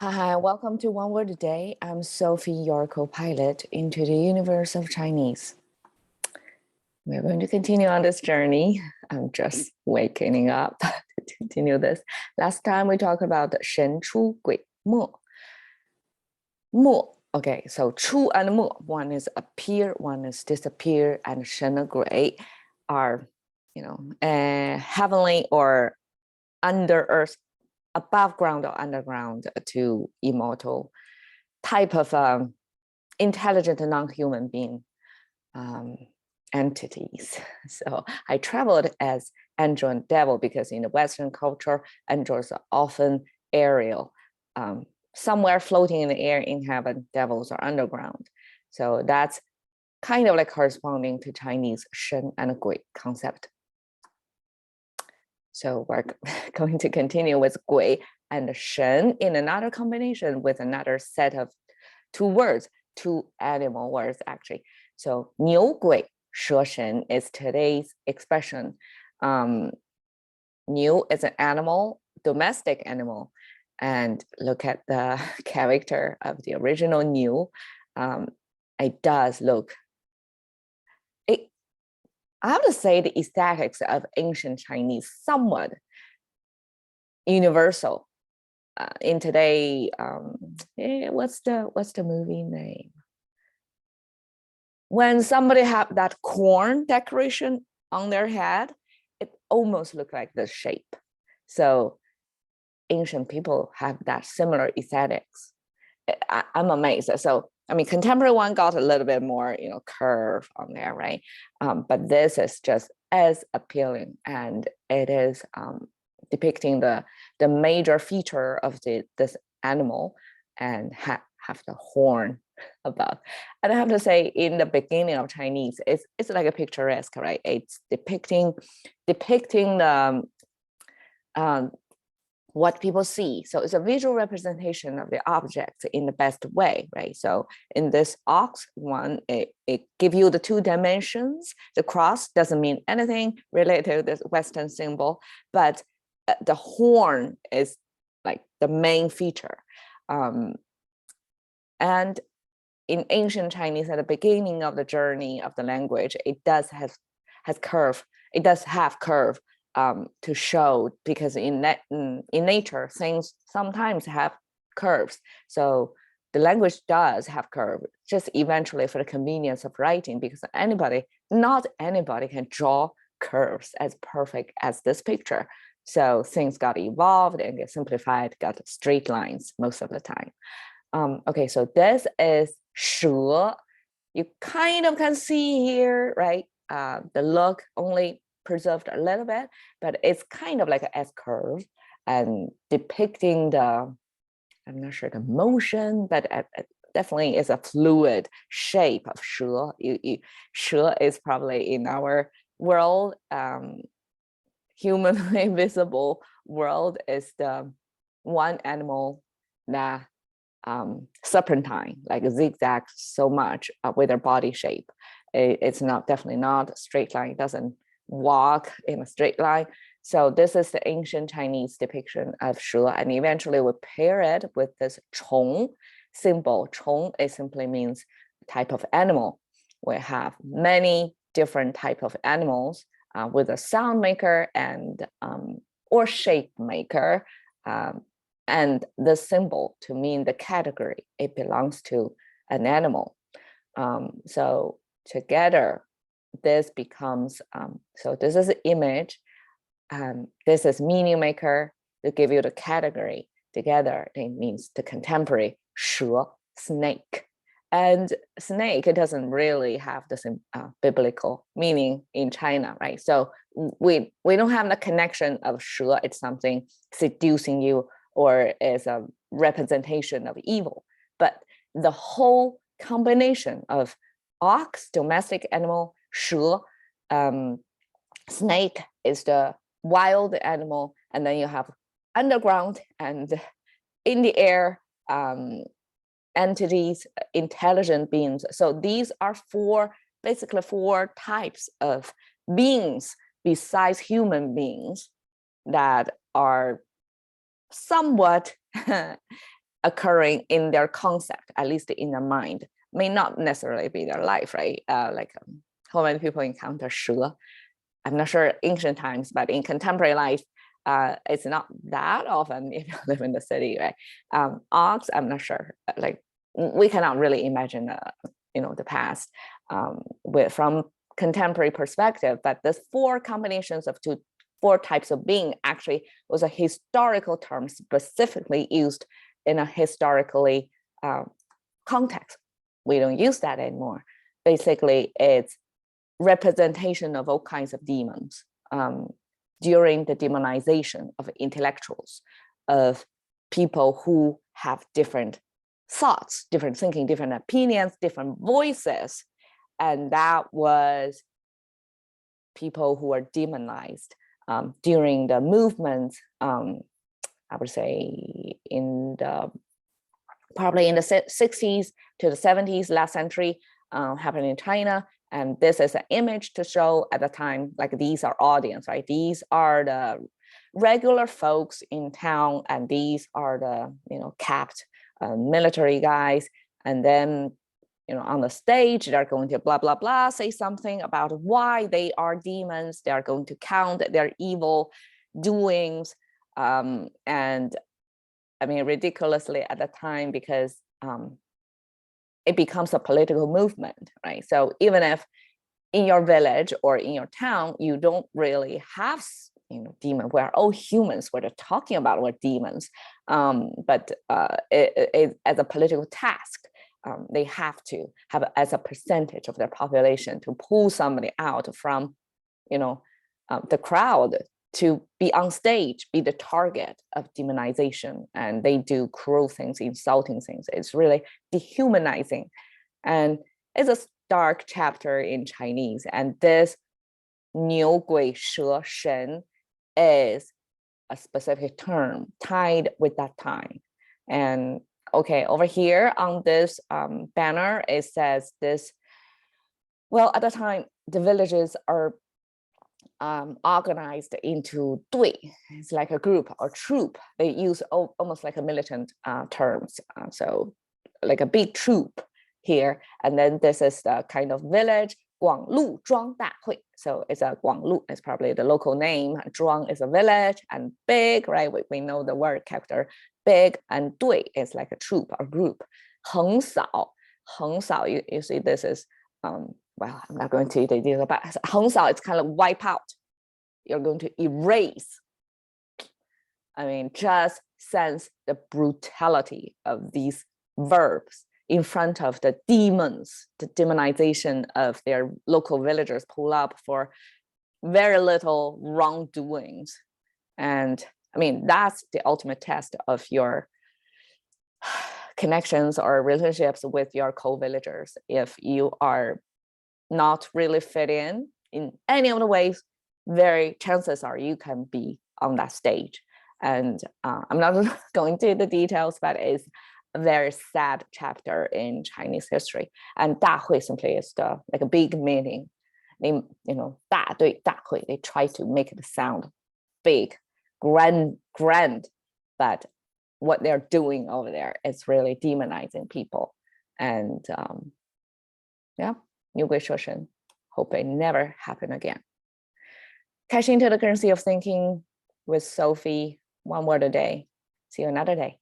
Hi, welcome to One Word a Day. I'm Sophie, your co-pilot into the universe of Chinese. We're going to continue on this journey. I'm just waking up to continue this. Last time we talked about 神出鬼没. Okay, so 出 and 没, one is appear, one is disappear, and 神 and 鬼 are, heavenly or under earth, above ground or underground to immortal type of intelligent non-human being entities. So I traveled as angel and devil because in the Western culture, angels are often aerial, somewhere floating in the air in heaven, devils are underground. So that's kind of like corresponding to Chinese shen and gui concept. So we're going to continue with gui and shen in another combination with another set of two words, two animal words actually. So 牛鬼蛇神 is today's expression. 牛 is an animal, domestic animal. And look at the character of the original 牛. It does look, I have to say the aesthetics of ancient Chinese somewhat universal. In today, what's the movie name? When somebody have that corn decoration on their head, it almost looked like the shape. So ancient people have that similar aesthetics. I'm amazed. So I mean, contemporary one got a little bit more, curve on there, right? But this is just as appealing, and it is depicting the major feature of this animal, and have the horn above. And I have to say, in the beginning of Chinese, it's like a picturesque, right? It's depicting the what people see. So it's a visual representation of the objects in the best way, right? So in this ox one, it gives you the two dimensions. The cross doesn't mean anything related to this Western symbol, but the horn is like the main feature. And in ancient Chinese, at the beginning of the journey of the language, it does has curve. It does have curve. To show, because in nature, things sometimes have curves. So the language does have curve, just eventually for the convenience of writing, because not anybody can draw curves as perfect as this picture. So things got evolved and get simplified, got straight lines most of the time. Okay, so this is 蛇. You kind of can see here, right? The look only preserved a little bit, but it's kind of like an S curve and depicting I'm not sure the motion, but definitely is a fluid shape of 蛇. 蛇 is probably in our world, humanly visible world, is the one animal that serpentine, like zigzag so much with their body shape. It's definitely not a straight line. It doesn't walk in a straight line. So this is the ancient Chinese depiction of 蛇, and eventually we pair it with this 虫 symbol. 虫, it simply means type of animal. We have many different type of animals with a sound maker and or shape maker, and the symbol to mean the category it belongs to an animal. So together, this becomes, so this is an image, this is meaning maker to give you the category. Together, it means the contemporary 蛇, snake. And snake, it doesn't really have the same biblical meaning in China, right? So we don't have the connection of 蛇, it's something seducing you or is a representation of evil. But the whole combination of ox, domestic animal, 蛇, snake is the wild animal, and then you have underground and in the air entities, intelligent beings. So these are basically four types of beings besides human beings that are somewhat occurring in their concept, at least in their mind, may not necessarily be their life, right? How many people encounter 蛇? I'm not sure ancient times, but in contemporary life, it's not that often if you live in the city, right? Ox, I'm not sure. Like we cannot really imagine, the past from contemporary perspective. But the four combinations of four types of being actually was a historical term specifically used in a historically context. We don't use that anymore. Basically, it's representation of all kinds of demons during the demonization of intellectuals, of people who have different thoughts, different thinking, different opinions, different voices. And that was people who were demonized during the movement, I would say probably in the 60s to the 70s, last century, happened in China. And this is an image to show at the time, like these are audience, right? These are the regular folks in town, and these are the, capped military guys. And then, on the stage, they're going to blah, blah, blah, say something about why they are demons. They're going to count their evil doings. And I mean, ridiculously at the time, because it becomes a political movement, right? So even if in your village or in your town, you don't really have, demons, we're all humans, what they're talking about were demons. But as a political task, they have to have as a percentage of their population to pull somebody out from, the crowd to be on stage, be the target of demonization. And they do cruel things, insulting things. It's really dehumanizing. And it's a dark chapter in Chinese. And this 牛鬼蛇神 is a specific term tied with that time. And okay, over here on this banner, it says this, well, at the time, the villages are organized into 队. It's like a group or troop. They use almost like a militant terms. So like a big troop here. And then this is the kind of village, 广路庄大会. So it's a 广路, it's probably the local name. 庄 is a village, and big, right? We know the word character, big, and 队 is like a troop or group. 横扫, 横扫, you see this is, well, I'm not going to detail about 横扫, it's kind of wipe out. You're going to erase. I mean, just sense the brutality of these verbs in front of the demons, the demonization of their local villagers pull up for very little wrongdoings. And I mean, that's the ultimate test of your connections or relationships with your co-villagers. If you are not really fit in any of the ways, very chances are you can be on that stage. And I'm not going to the details, but it's a very sad chapter in Chinese history. And 大会 simply is like a big meaning. They, 大对大会, they try to make it sound big, grand, but what they're doing over there is really demonizing people. And yeah, 牛鬼蛇神, hope it never happen again. Cash into the currency of thinking with Sophie, one word a day. See you another day.